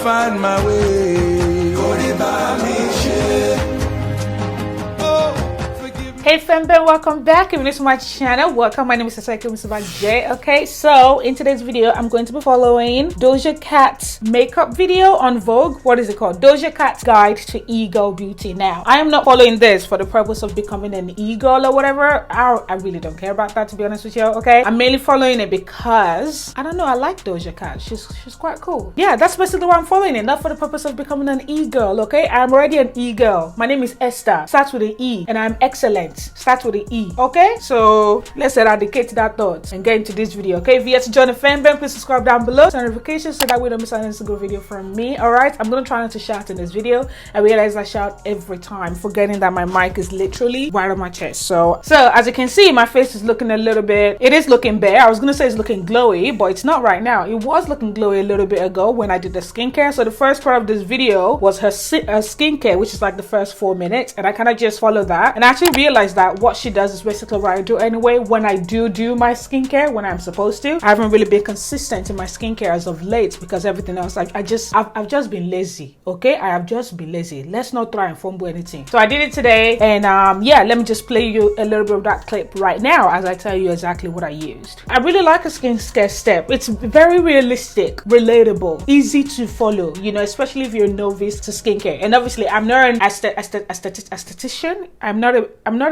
find my way. Hey fanbase, welcome back. If you're new to my channel, welcome. My name is Esther J. Okay, so in today's video, I'm going to be following Doja Cat's makeup video on Vogue. What is it called? Doja Cat's Guide to E-Girl Beauty. Now, I am not following this for the purpose of becoming an e-girl or whatever. I really don't care about that, to be honest with you. Okay, I'm mainly following it because I don't know. I like Doja Cat. She's quite cool. Yeah, that's basically why I'm following it. Not for the purpose of becoming an e-girl. Okay, I'm already an e-girl. My name is Esther. Starts with an E, and I'm excellent. Starts with an E. Okay, so let's eradicate that thought and get into this video. Okay, if you're yet to join the fan base, please subscribe down below, turn notifications so that we don't miss out on a single video from me. All right, I'm gonna try not to shout in this video. I realize I shout every time, forgetting that my mic is literally right on my chest. So as you can see, my face is looking a little bit, it is looking bare. I was gonna say it's looking glowy, but it's not right now. It was looking glowy a little bit ago when I did the skincare. So the first part of this video was her skincare, which is like the first 4 minutes, and I kind of just followed that, and I actually realized that what she does is basically what I do anyway when I do my skincare when I'm supposed to. I haven't really been consistent in my skincare as of late because everything else, like I've just been lazy. Okay, I have just been lazy. Let's not try and fumble anything. So I did it today, and yeah, let me just play you a little bit of that clip right now as I tell you exactly what I used. I really like a skincare step. It's very realistic, relatable, easy to follow, you know, especially if you're a novice to skincare. And obviously I'm not an esthetician. I'm not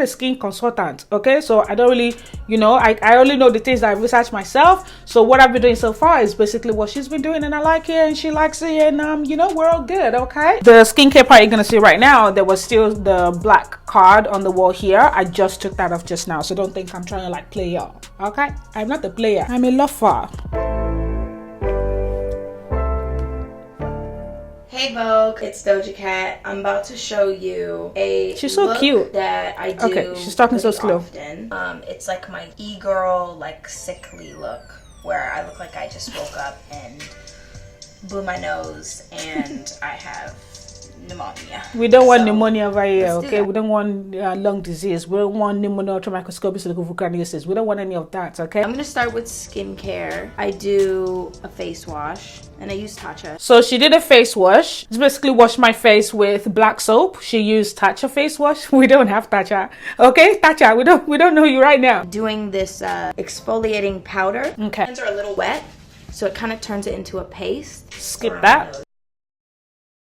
a skin consultant. Okay, so I don't really, you know, I only know the things that I research myself. So what I've been doing so far is basically what she's been doing, and I like it and she likes it, and you know, we're all good. Okay, the skincare part you're gonna see right now, there was still the black card on the wall here. I just took that off just now, so don't think I'm trying to like play y'all. Okay, I'm not a player, I'm a lover. Hey Vogue, it's Doja Cat. I'm about to show you a she's so look cute that I do. Okay, she's talking so slow. Often. It's like my e-girl, like sickly look, where I look like I just woke up and blew my nose and I have pneumonia. We don't want pneumonia over here, okay? Do we don't want lung disease. We don't want pneumonia, microscopic vulcanitis. We don't want any of that, okay? I'm gonna start with skincare. I do a face wash and I use Tatcha. So she did a face wash. It's basically washed my face with black soap. She used Tatcha face wash. We don't have Tatcha, okay? Tatcha, we don't know you right now. Doing this exfoliating powder. Okay. Hands are a little wet, so it kind of turns it into a paste. Skip that.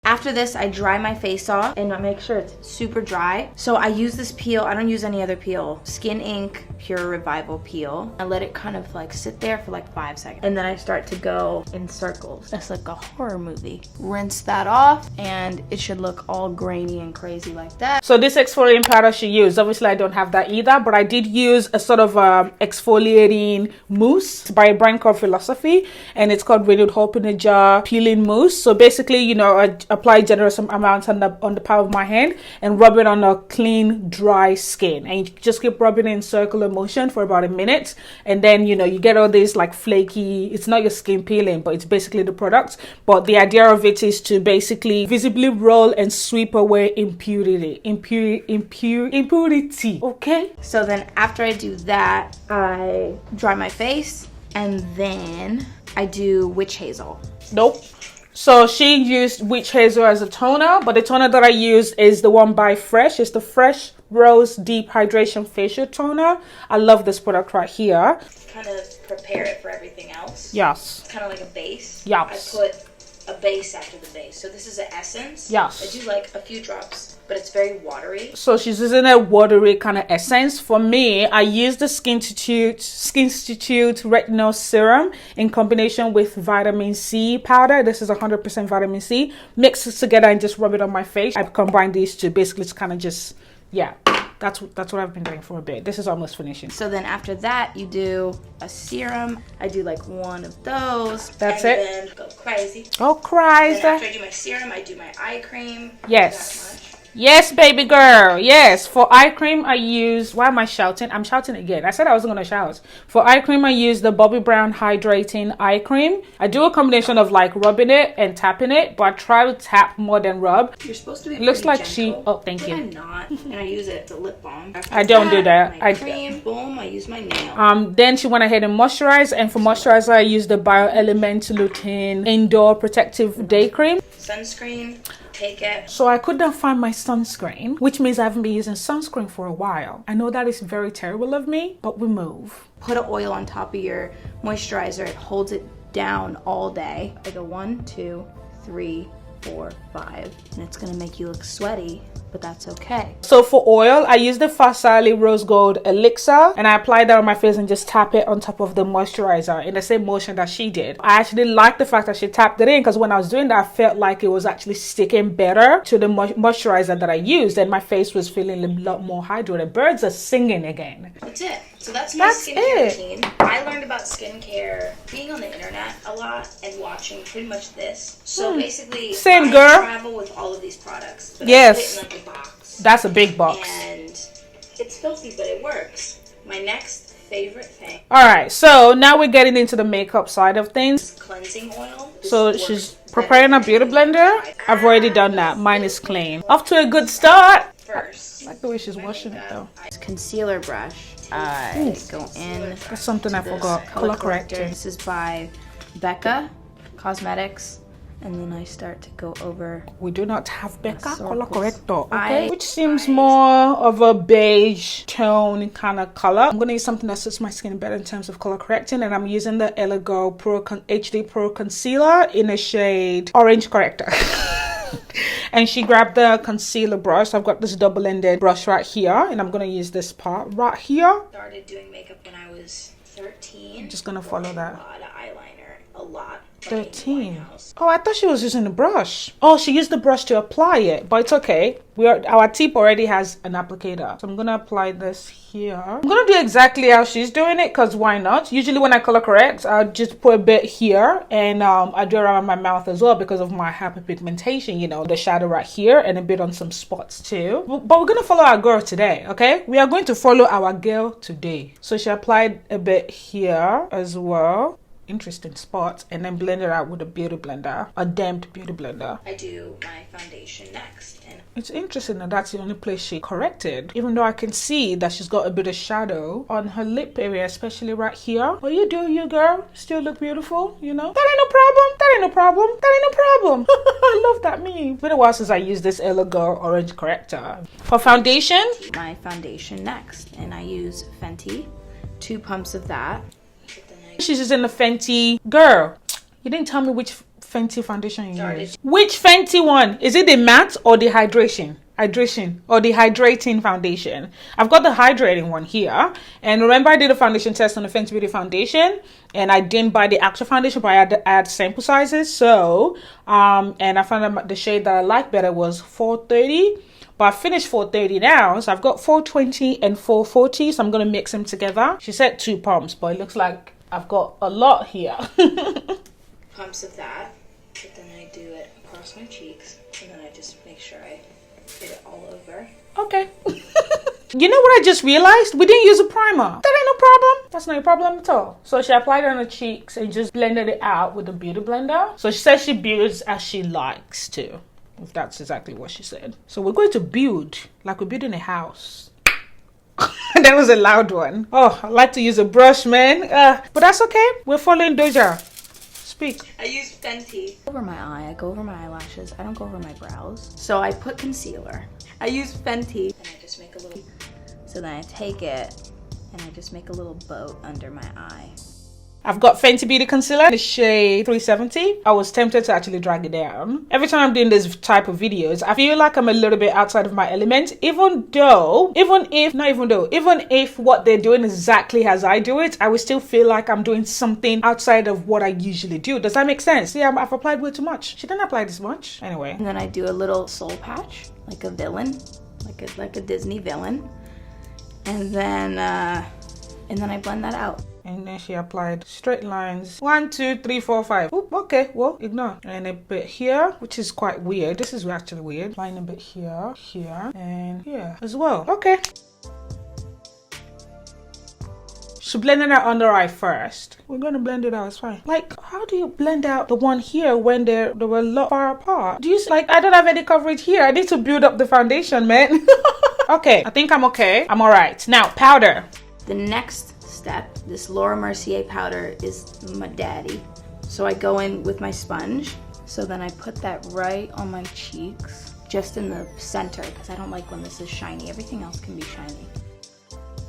After this, I dry my face off and I make sure it's super dry. So I use this peel. I don't use any other peel. Skin Ink Pure Revival peel. I let it kind of like sit there for like 5 seconds. And then I start to go in circles. It's like a horror movie. Rinse that off and it should look all grainy and crazy like that. So this exfoliating powder she used, obviously I don't have that either, but I did use a sort of exfoliating mousse by a brand called Philosophy, and it's called Renewed Hope in a Jar Peeling Mousse. So basically, you know, apply generous amounts on the palm of my hand and rub it on a clean, dry skin, and you just keep rubbing it in circular motion for about a minute, and then, you know, you get all this like flaky, it's not your skin peeling, but it's basically the product. But the idea of it is to basically visibly roll and sweep away impurity. Okay, so then after I do that, I dry my face and then I do witch hazel. Nope. So she used witch hazel as a toner, but the toner that I use is the one by Fresh. It's the Fresh Rose Deep Hydration Facial Toner. I love this product right here. Kind of prepare it for everything else. Yes. Kind of like a base. Yes. I put a base after the base. So this is an essence. Yes. I do like a few drops, but it's very watery. So she's using a watery kind of essence. For me, I use the Skin Institute Retinol Serum in combination with vitamin C powder. This is 100% vitamin C. Mix it together and just rub it on my face. I combine these two basically to kind of just, yeah. That's what I've been doing for a bit. This is almost finishing. So then after that, you do a serum. I do like one of those. That's and it. Then go crazy. Go crazy. Then after I do my serum, I do my eye cream. Yes. Yes, baby girl. Yes. For eye cream, I use... Why am I shouting? I'm shouting again. I said I wasn't going to shout. For eye cream, I use the Bobbi Brown Hydrating Eye Cream. I do a combination of like rubbing it and tapping it, but I try to tap more than rub. You're supposed to be It looks like gentle, Oh, thank you. I'm not. And I use it as a lip balm. After I don't do that. My cream, boom, I use my nail. Then she went ahead and moisturized. And for moisturizer, I use the BioElement Lutein Indoor Protective Day Cream. Sunscreen. Take it. So I couldn't find my sunscreen, which means I haven't been using sunscreen for a while. I know that is very terrible of me, but we move. Put an oil on top of your moisturizer. It holds it down all day. I go 1, 2, 3, 4, 5, and it's gonna make you look sweaty, but that's okay. So for oil, I use the Fasali Rose Gold Elixir, and I apply that on my face and just tap it on top of the moisturizer in the same motion that she did. I actually like the fact that she tapped it in, because when I was doing that, I felt like it was actually sticking better to the moisturizer that I used, and my face was feeling a lot more hydrated. Birds are singing again. That's it. So that's my skincare routine. I learned about skincare being on the internet a lot and watching pretty much this. So basically, same girl. I travel with all of these products. But Yes. I put it in like a box. That's a big box. And it's filthy, but it works. My next favorite thing. All right, so now we're getting into the makeup side of things. Cleansing oil. So she's preparing a beauty blender. I've already done that. Mine is clean. Off to a good start. First. I like the way she's washing it though. Concealer brush. I go in. That's something I forgot. Color corrector. This is by Becca Cosmetics. And then I start to go over. We do not have Becca color circles. corrector, okay? Which seems more of a beige tone kind of color. I'm gonna use something that suits my skin better in terms of color correcting, and I'm using the Elegirl Pro HD Pro Concealer in a shade Orange Corrector. And she grabbed the concealer brush. So I've got this double-ended brush right here, and I'm gonna use this part right here. Started doing makeup when I was 13. I'm just gonna follow that. A lot of eyeliner, a lot. 13. Oh, I thought she was using the brush. Oh, she used the brush to apply it, but it's okay. Our tip already has an applicator. So I'm gonna apply this here. I'm gonna do exactly how she's doing it, because why not? Usually when I color correct, I'll just put a bit here, and I do around my mouth as well because of my hyperpigmentation, you know, the shadow right here and a bit on some spots too. But we're gonna follow our girl today, okay? We are going to follow our girl today. So she applied a bit here as well. Interesting spots, and then blend it out with a beauty blender, a damped beauty blender. I do my foundation next, and it's interesting that that's the only place she corrected, even though I can see that she's got a bit of shadow on her lip area, especially right here. Well, you do, you girl, still look beautiful, you know. That ain't no problem. That ain't no problem. That ain't no problem. I love that meme. It's been a while since I used this Elegirl Orange Corrector. For foundation, my foundation next, and I use Fenty, 2 pumps of that. she's using the Fenty. Girl, you didn't tell me which Fenty foundation you use. Which Fenty one? Is it the matte or the hydration or the hydrating foundation? I've got the hydrating one here, and remember I did a foundation test on the Fenty Beauty foundation, and I didn't buy the actual foundation, but I had to add sample sizes. So and I found out the shade that I like better was 430. But I finished 430 now, so I've got 420 and 440, so I'm gonna mix them together. She said 2 pumps, but it looks like I've got a lot here. Pumps of that, but then I do it across my cheeks, and then I just make sure I get it all over. Okay. You know what I just realized? We didn't use a primer. That ain't no problem. That's no problem at all. So she applied it on her cheeks and just blended it out with the beauty blender. So she says she builds as she likes to, if that's exactly what she said. So we're going to build like we're building a house. That was a loud one. Oh, I like to use a brush, man. But that's okay. We're following DOJA. Speak. I use Fenty. Over my eye, I go over my eyelashes. I don't go over my brows. So I put concealer. I use Fenty. And I just make a little, so then I take it and I just make a little boat under my eye. I've got Fenty Beauty Concealer in the shade 370. I was tempted to actually drag it down. Every time I'm doing this type of videos, I feel like I'm a little bit outside of my element, even if what they're doing is exactly as I do it, I would still feel like I'm doing something outside of what I usually do. Does that make sense? Yeah, I've applied way too much. She didn't apply this much. Anyway. And then I do a little soul patch, like a villain, like a Disney villain. And then I blend that out. and then she applied straight lines. 1, 2, 3, 4, 5. Oop, okay, well, ignore. And a bit here, which is quite weird. This is actually weird. Applying a bit here, here, and here as well. Okay. She blended out under eye first. We're gonna blend it out, it's fine. Like, how do you blend out the one here when they were a lot far apart? Do you see, like, I don't have any coverage here. I need to build up the foundation, man. Okay, I think I'm okay. I'm all right. Now, powder. The next step, this Laura Mercier powder is my daddy. So I go in with my sponge. So then I put that right on my cheeks, just in the center, because I don't like when this is shiny. Everything else can be shiny.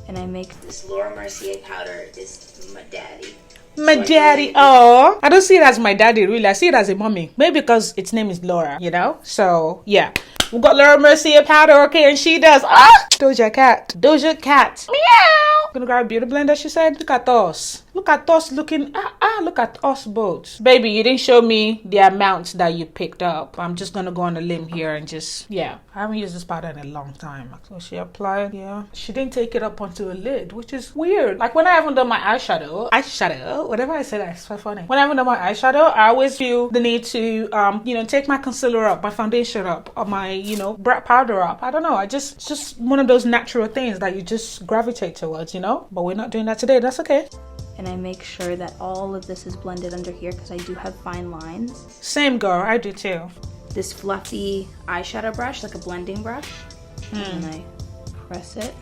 And I make this Laura Mercier powder is my daddy. My daddy. Oh, I don't see it as my daddy, really. I see it as a mommy. Maybe because its name is Laura, you know? So, yeah. We got Laura Mercier powder, okay? And she does. Ah! Doja Cat. Doja Cat. Meow. Gonna grab a beauty blender, she said. Look at us. Look at us looking. Look at us both. Baby, you didn't show me the amount that you picked up. I'm just gonna go on a limb here and just, yeah. I haven't used this powder in a long time. So she applied, yeah. She didn't take it up onto a lid, which is weird. Like when I haven't done my eyeshadow, whatever I said, that's so funny. When I haven't done my eyeshadow, I always feel the need to, you know, take my concealer up, my foundation up, or my, you know, black powder up. I don't know. It's just one of those natural things that you just gravitate towards, you know? But we're not doing that today. That's okay. And I make sure that all of this is blended under here because I do have fine lines. Same girl, I do too. This fluffy eyeshadow brush, like a blending brush, and I press it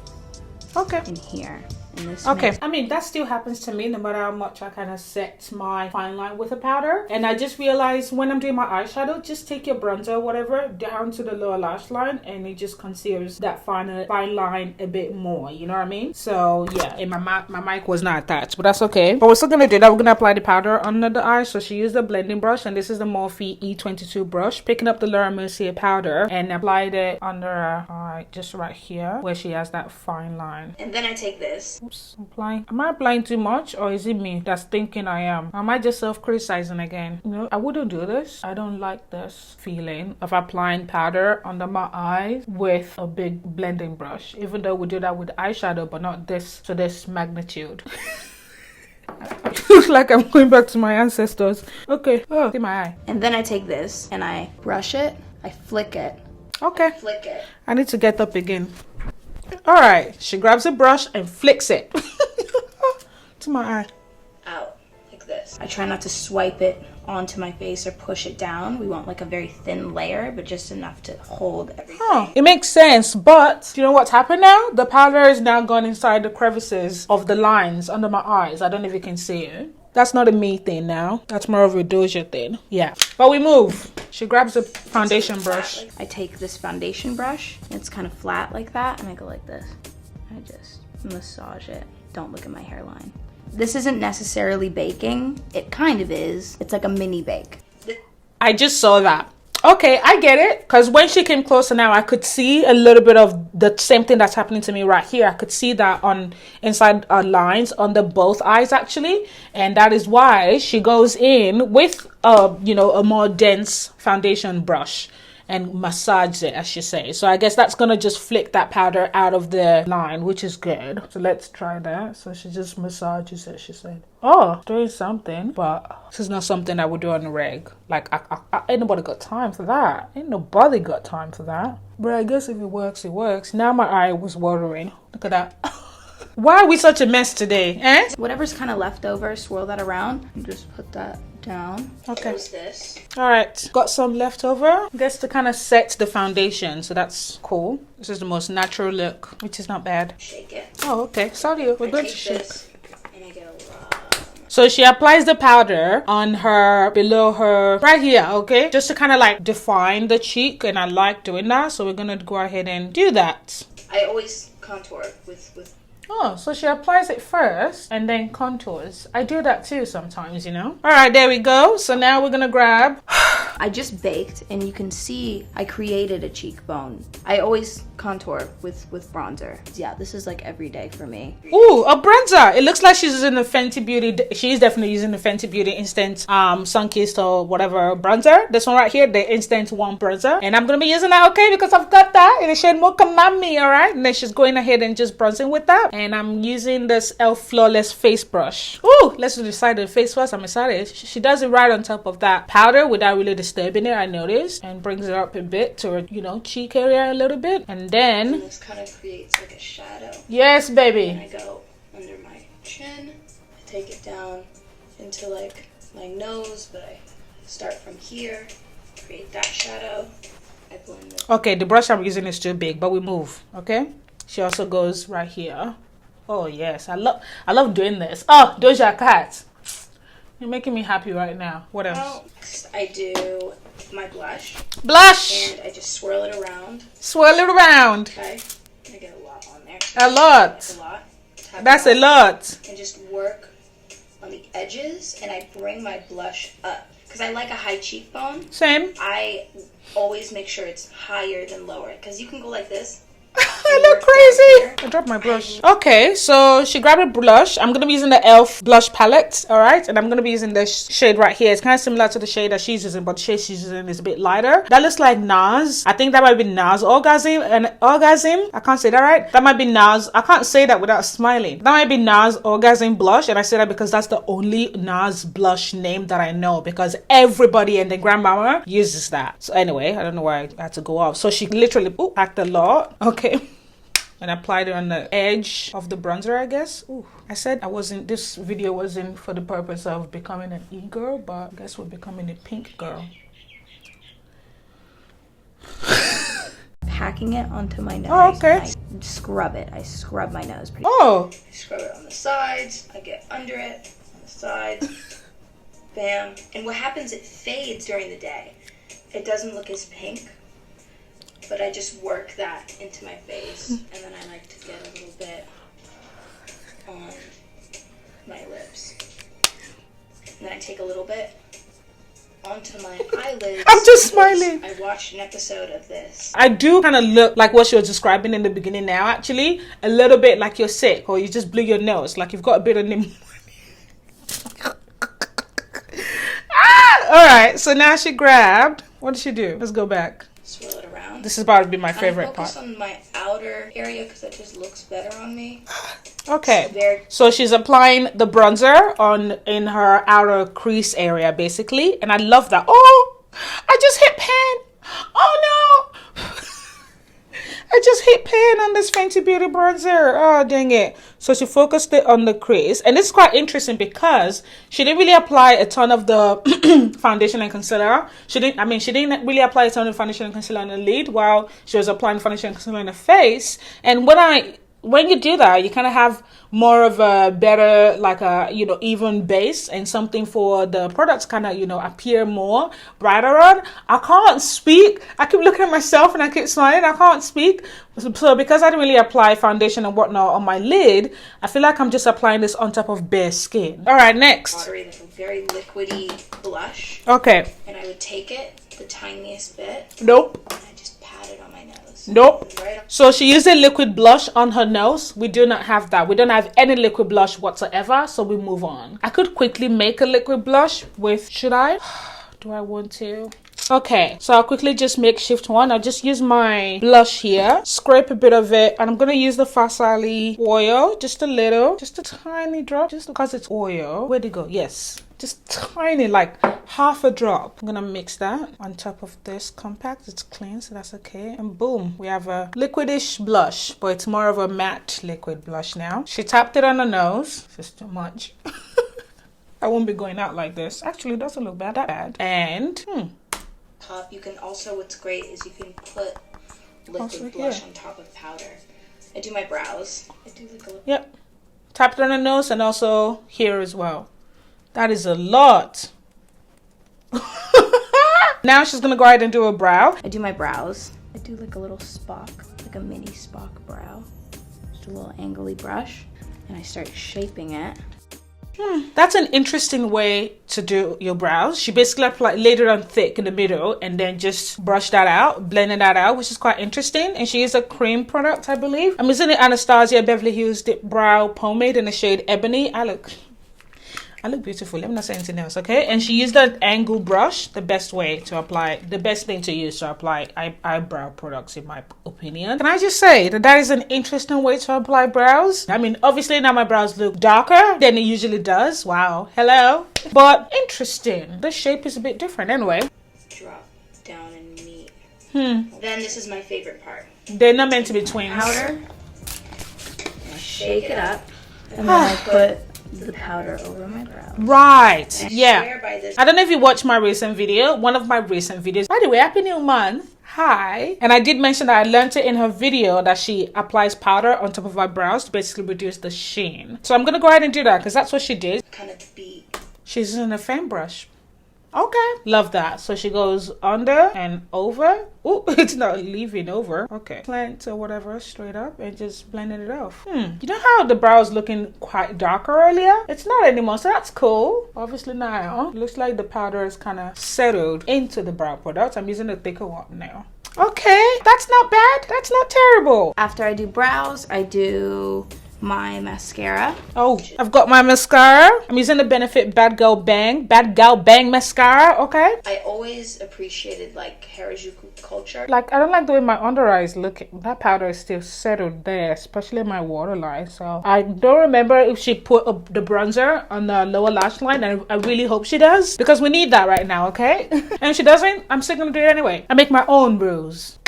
in here. And this I mean, that still happens to me no matter how much I kind of set my fine line with a powder. And I just realized when I'm doing my eyeshadow, just take your bronzer or whatever down to the lower lash line and it just conceals that fine line a bit more, you know what I mean? So yeah, and my mic was not attached, but that's okay. But we're still gonna do that. We're gonna apply the powder under the eye. So she used the blending brush, and this is the Morphe E22 brush, picking up the Laura Mercier powder and applied it under her eye, just right here where she has that fine line. And then I take this. Oops, applying. Am I applying too much, or is it me that's thinking I am? Am I just self-criticizing again? You know, I wouldn't do this. I don't like this feeling of applying powder under my eyes with a big blending brush, even though we do that with eyeshadow, but not this to this magnitude. Looks like I'm going back to my ancestors. Okay. Oh, see my eye. And then I take this and I brush it. I flick it. Okay. Flick it. I need to get up again. All right. She grabs a brush and flicks it to my eye. Out like this. I try not to swipe it onto my face or push it down. We want like a very thin layer, but just enough to hold everything. Huh. It makes sense, but you know what's happened now? The powder is now gone inside the crevices of the lines under my eyes. I don't know if you can see it. That's not a me thing now. That's more of a Doja thing. Yeah. But we move. She grabs a foundation brush. I take this foundation brush. It's kind of flat like that, and I go like this. I just massage it. Don't look at my hairline. This isn't necessarily baking. It kind of is. It's like a mini bake. I just saw that. Okay, I get it. Because when she came closer now, I could see a little bit of the same thing that's happening to me right here. I could see that on inside our lines under both eyes, actually. And that is why she goes in with, you know, a more dense foundation brush and massage it, as she says. So I guess that's gonna just flick that powder out of the line, which is good. So let's try that. So she just massages it, she said. Oh, doing something, but this is not something I would do on the reg. Like, ain't nobody got time for that. Ain't nobody got time for that. But I guess if it works, it works. Now my eye was watering. Look at that. Why are we such a mess today, eh? Whatever's kind of left over, swirl that around and just put that down. Okay. Close this. All right, got some left over. I guess to kind of set the foundation, so that's cool. This is the most natural look, which is not bad. Shake it. Oh, okay. Sorry, we're going to shake. And I get a lot. So she applies the powder on her, below her, right here, okay? Just to kind of like define the cheek, and I like doing that, so we're gonna go ahead and do that. I always contour with Oh, so she applies it first and then contours. I do that too sometimes, you know. All right, there we go. So now we're gonna grab I just baked, and you can see I created a cheekbone. I always contour with bronzer. Yeah, this is like every day for me. Ooh, a bronzer. It looks like she's using the Fenty Beauty. She's definitely using the Fenty Beauty Instant Sunkissed or whatever bronzer. This one right here, the Instant One bronzer. And I'm going to be using that, okay, because I've got that in the shade Mocha Mami, all right? And then she's going ahead and just bronzing with that. And I'm using this e.l.f. Flawless Face Brush. Ooh, let's do the side of the face first. I'm excited. She does it right on top of that powder without really disturbing it, I noticed. And brings it up a bit to her, you know, cheek area a little bit. And then... And this kind of creates like a shadow. Yes, baby. And I go under my chin. I take it down into like my nose, but I start from here. Create that shadow. I blend it. Okay, the brush I'm using is too big, but we move, okay? She also goes right here. Oh yes, I love doing this. Oh, Doja Cat. You're making me happy right now. What else? Next, I do my blush. Blush! And I just swirl it around. Swirl it around. Okay. I get a lot on there. A lot. That's a lot. That's a lot. And just work on the edges, and I bring my blush up. Because I like a high cheekbone. Same. I always make sure it's higher than lower. Because you can go like this. I look crazy. I dropped my blush. Okay, so she grabbed a blush. I'm gonna be using the e.l.f. blush palette, all right, and I'm gonna be using this shade right here. It's kind of similar to the shade that she's using, but the shade she's using is a bit lighter. That looks like Nas. I think that might be Nas Orgasm. I can't say that right. That might be Nas. I can't say that without smiling. That might be Nas Orgasm blush, and I say that because that's the only Nas blush name that I know, because everybody and their grandmama uses that. So anyway, I don't know why I had to go off. So she literally packed a lot. Okay. And applied it on the edge of the bronzer, I guess. Ooh, I said this video wasn't for the purpose of becoming an e-girl, but I guess we're becoming a pink girl. Packing it onto my nose. Oh, okay. I scrub it. I scrub my nose. Oh. I scrub it on the sides. I get under it, on the sides. Bam. And what happens, it fades during the day. It doesn't look as pink. But I just work that into my face, and then I like to get a little bit on my lips. And then I take a little bit onto my eyelids. I'm just smiling. I watched an episode of this. I do kind of look like what she was describing in the beginning now, actually. A little bit like you're sick, or you just blew your nose, like you've got a bit of pneumonia. All right, so now she grabbed. What did she do? Let's go back. Swirl it around. This is about to be my favorite part. I focus on my outer area because it just looks better on me. Okay, so she's applying the bronzer in her outer crease area, basically, and I love that. Oh, I just hit pan. Oh no, I just hit pan on this Fenty Beauty bronzer. Oh dang it! So she focused it on the crease, and this is quite interesting because she didn't really apply a ton of the foundation and concealer. She didn't really apply a ton of foundation and concealer on the lid while she was applying foundation and concealer on the face. And when you do that, you kind of have more of a better, like a, you know, even base and something for the products kind of, you know, appear more brighter on. I can't speak. I keep looking at myself and I keep smiling. I can't speak. So because I didn't really apply foundation and whatnot on my lid, I feel like I'm just applying this on top of bare skin. All right, next. Watery, like a very liquidy blush. Okay. And I would take it, the tiniest bit. Nope. And I just pat it on my nose. Nope. Right. So she used a liquid blush on her nose. We do not have that. We don't have any liquid blush whatsoever, so we move on. I could quickly make a liquid blush with, should I? Do I want to? Okay, so I'll quickly just make shift one. I'll just use my blush here, scrape a bit of it, and I'm gonna use the Farsali oil, just a little, just a tiny drop, just because it's oil. Where'd it go? Yes, just tiny, like half a drop. I'm gonna mix that on top of this compact. It's clean, so that's okay. And boom, we have a liquidish blush, but it's more of a matte liquid blush now. She tapped it on the nose. This is too much. I won't be going out like this. Actually, it doesn't look that bad. And top, you can also, what's great is you can put liquid blush on top of powder. I do my brows. I do like a little. Yep. Tap it on the nose and also here as well. That is a lot. Now she's gonna go ahead and do a brow. I do my brows. I do like a little Spock, like a mini Spock brow. Just a little angly brush, and I start shaping it. That's an interesting way to do your brows. She basically laid it on thick in the middle and then just brushed that out, blended that out, which is quite interesting. And she used a cream product, I believe. I'm using the Anastasia Beverly Hills Dip Brow Pomade in the shade Ebony. I look beautiful. Let me not say anything else, okay? And she used an angle brush, the best thing to use to apply eyebrow products, in my opinion. Can I just say that is an interesting way to apply brows? I mean, obviously now my brows look darker than it usually does. Wow, hello. But interesting. The shape is a bit different anyway. Drop down and meet. Then this is my favorite part. They're not meant to be twins. Powder. I shake it up, and then I put the powder over my brows. Right. And Yeah. I don't know if you watched my recent video, one of my recent videos. By the way, happy new month. Hi. And I did mention that I learned it in her video that she applies powder on top of her brows to basically reduce the sheen. So I'm going to go ahead and do that because that's what she did. Kind of beat. She's using a fan brush. Okay, love that. So she goes under and over. Oh, it's not leaving over. Okay, plant or whatever straight up and just blending it off. You know how the brows looking quite darker earlier? It's not anymore, so that's cool. Obviously now looks like the powder is kind of settled into the brow product. I'm using a thicker one now. Okay, that's not bad. That's not terrible. After I do brows, I do my mascara. Oh, I've got my mascara. I'm using the Benefit Bad Girl Bang mascara. Okay, I always appreciated like Harajuku culture. like I don't like the way my under eyes look. That powder is still settled there, especially my waterline. So I don't remember if she put the bronzer on the lower lash line, and I really hope she does because we need that right now. Okay. And if she doesn't, I'm still gonna do it anyway. I make my own brews.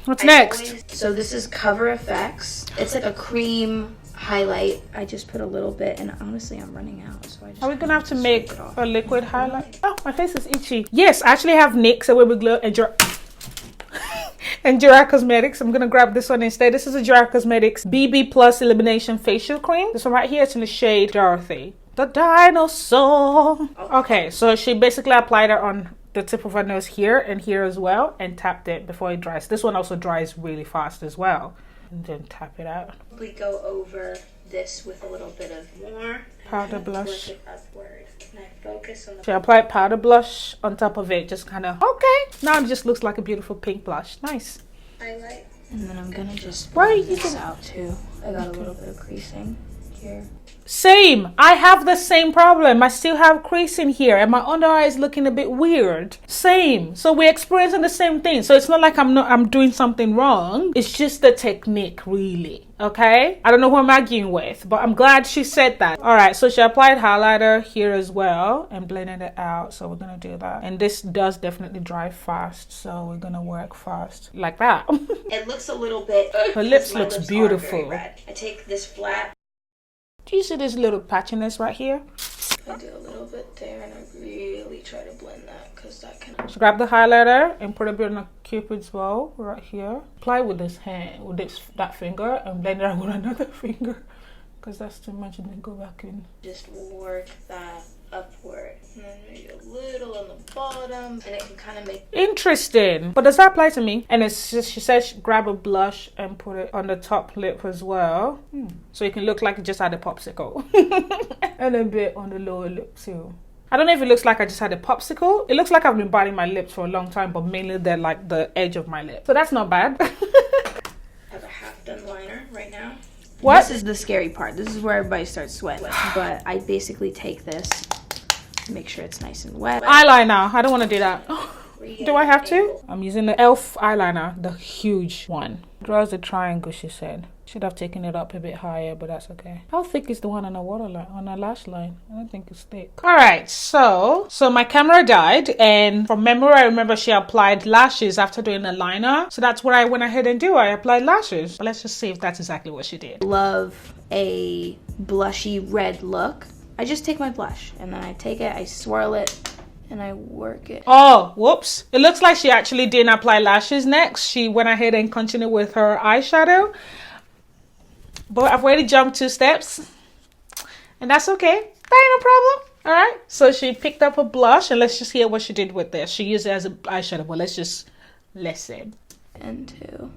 What's next? So this is Cover FX. It's like a cream highlight. I just put a little bit, and honestly I'm running out, so I just are we gonna have to make a liquid highlight? Oh, my face is itchy. Yes, I actually have NYX Away Glow and Gerard Cosmetics. I'm gonna grab this one instead. This is a Gerard Cosmetics BB Plus Illumination Facial Cream. This one right here, it's in the shade Dorothy the Dinosaur. Okay, so she basically applied it on the tip of her nose here and here as well and tapped it before it dries. This one also dries really fast as well. And then tap it out. We go over this with a little bit of more powder blush. Work it upward. And I focus on the. She applied powder blush on top of it, just kind of okay. Now it just looks like a beautiful pink blush. Nice. Highlight. And then I'm gonna just why are you this out too. I got a little bit of creasing here. Same. I have the same problem. I still have creasing here and my under eye is looking a bit weird. Same. So we're experiencing the same thing. So it's not like I'm doing something wrong. It's just the technique, really. Okay? I don't know who I'm arguing with, but I'm glad she said that. All right. So she applied highlighter here as well and blended it out. So we're going to do that. And this does definitely dry fast. So we're going to work fast like that. It looks a little bit. Her lips looks beautiful. I take this flat. Do you see this little patchiness right here? I do a little bit there and I really try to blend that because that can. So grab the highlighter and put a bit on a Cupid's bow right here. Apply with this hand, with that finger, and blend it out with another finger because that's too much, and then go back in. Just work that upward and then maybe a little on the bottom, and it can kind of make. Interesting. But does that apply to me? And it's just, she says grab a blush and put it on the top lip as well. So you can look like you just had a popsicle. And a bit on the lower lip too. I don't know if it looks like I just had a popsicle. It looks like I've been biting my lips for a long time, but mainly they're like the edge of my lip. So that's not bad. I have a half done liner right now. What? This is the scary part. This is where everybody starts sweating. But I basically take this, make sure it's nice and wet. Eyeliner. I don't want to do that. Do I have to? I'm using the e.l.f. eyeliner, the huge one. Draws the triangle, she said. Should have taken it up a bit higher, but that's okay. How thick is the one on the waterline, on the lash line? I don't think it's thick. All right, so my camera died, and from memory, I remember she applied lashes after doing the liner. So that's what I went ahead and do. I applied lashes. But let's just see if that's exactly what she did. Love a blushy red look. I just take my blush, and then I take it, I swirl it, and I work it. Oh, whoops. It looks like she actually didn't apply lashes next. She went ahead and continued with her eyeshadow. But I've already jumped 2 steps. And that's okay. That ain't no problem. All right. So she picked up a blush. And let's just hear what she did with this. She used it as an eyeshadow. But let's just listen. And 2.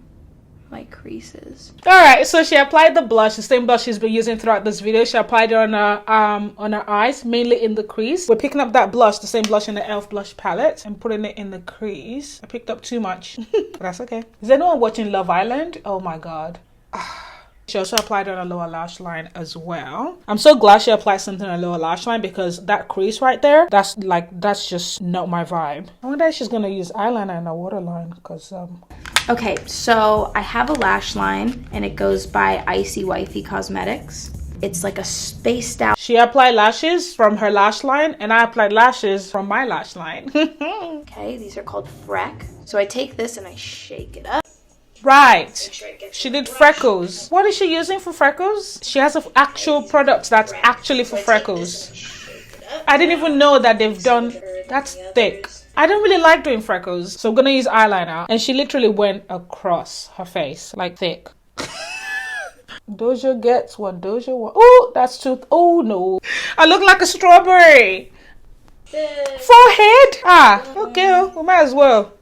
my creases. All right, so she applied the blush, the same blush she's been using throughout this video. She applied it on her eyes, mainly in the crease. We're picking up that blush, the same blush in the e.l.f. blush palette, and putting it in the crease. I picked up too much, but that's okay. Is anyone watching Love Island? Oh my god. She also applied on her lower lash line as well. I'm so glad she applied something on her lower lash line, because that crease right there, that's just not my vibe. I wonder if she's gonna use eyeliner in her waterline, because Okay, so I have a lash line and it goes by Icy Wifey Cosmetics. It's like a spaced out. She applied lashes from her lash line and I applied lashes from my lash line. Okay, these are called Freck. So I take this and I shake it up. Right. She did freckles. What is she using for freckles? She has an actual product that's actually for freckles. I didn't even know that they've done. That's thick. I don't really like doing freckles, so I'm gonna use eyeliner. And she literally went across her face, like thick. DOJA gets what DOJA wants. Oh, that's too. Oh no, I look like a strawberry. Forehead? Ah, okay, we might as well.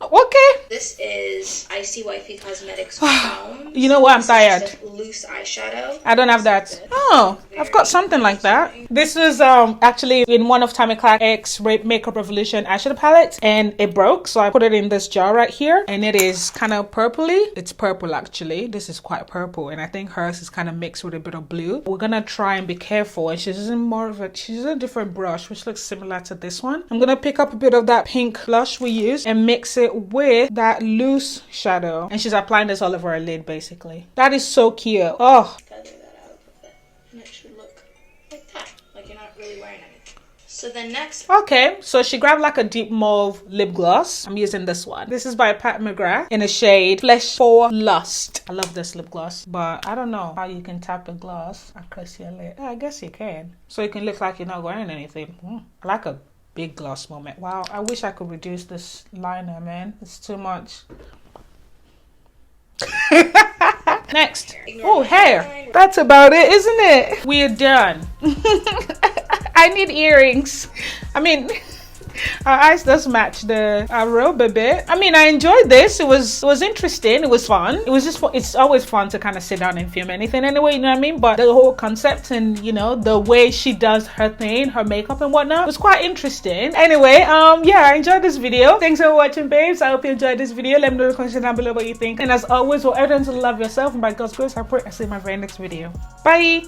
Okay. This is Icy Wifey Cosmetics foam. You know what? I'm tired. Loose eyeshadow. I don't have that. Oh, I've got something like that. This was actually in one of Tammy Clark X Makeup Revolution eyeshadow palettes, and it broke, so I put it in this jar right here, and it is kind of purpley. It's purple actually. This is quite purple, and I think hers is kind of mixed with a bit of blue. We're gonna try and be careful, and she's using more of a, she's using a different brush which looks similar to this one. I'm gonna pick up a bit of that pink blush we used and mix it with that loose shadow, and she's applying this all over her lid basically. That is so cute. Oh, Feather that out of it, and it should look like that, like you're not really wearing anything. So the next, okay, so she grabbed like a deep mauve lip gloss. I'm using this one. This is by Pat McGrath in the shade Flesh for Lust. I love this lip gloss, but I don't know how you can tap the gloss across your lid. I guess you can, so you can look like you're not wearing anything. I like a big gloss moment. Wow, I wish I could reduce this liner, man. It's too much. Next. Oh, hair. That's about it, isn't it? We're done. I need earrings. I mean, our eyes does match the robe a bit. I mean, I enjoyed this. It was interesting. It was fun. It was just, it's always fun to kind of sit down and film anything anyway, you know what I mean? But the whole concept and, you know, the way she does her thing, her makeup and whatnot, was quite interesting. Anyway, yeah, I enjoyed this video. Thanks for watching, babes. I hope you enjoyed this video. Let me know in the comments down below what you think. And as always, for everyone to love yourself, and by God's grace, I pray I see you in my very next video. Bye.